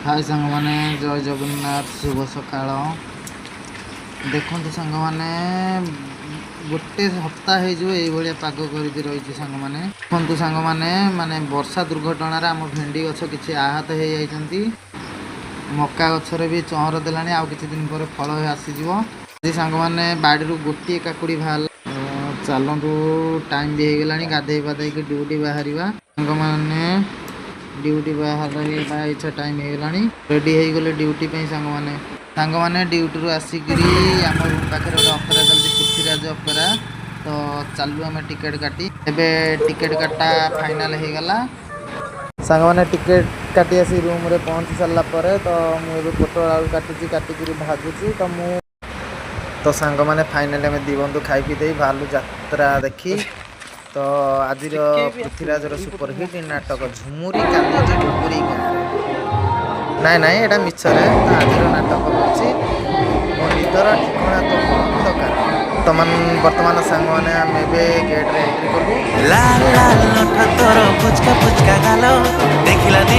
हाय सांग माने जय जगन्नाथ शुभ सकाळ देखु सांग माने गोटे सप्ताह हो पाग कर रही सांग माने देखु सांग माने माने वर्षा दुर्घटना आम भेंडी गछ किसी आहत हो जाती मका गचर भी चहर देलानी आउ किछि दिन पर फल आसीज सांग माने बाड़ी गोटे काकुड़ी बाहर चलतु टाइम भी हो गलानी गाधे पाधे ड्यूटी बाहर सांग माने ड्यूटी बाहर इच्छा टाइम हो गलानी रेडी हो गले ड्यूटी सांग माने ड्यूटी रू आसिक आम रूम पाखे गोटे अपेरा चलती पृथ्वीराज अपेरा तो चलू आम टिकेट काटी एबे टिकेट काटा फाइनाल हो गला सांग माने टिकेट काटी आसी रूम रे पहुंची सारा पर तो मुझे पोटल आलू काटिकी भाजुची तो सांग माने फाइनाल आम दी बंधु खाई पी दे बाहर यात्रा देखी तो आज पृथ्वीराज सुपरहिट नाटक झुमुरी कांदुची डुगुरी गाँव नाई नाई एटा मिछरे तो आज नाटक होची मो निदर ठिकाना तो अंधकार वर्तमान सांग मैंने आम गेट रे एंट्री कलु लाल लाल नठ तोर फुचका फुचका गालो देखिला दिन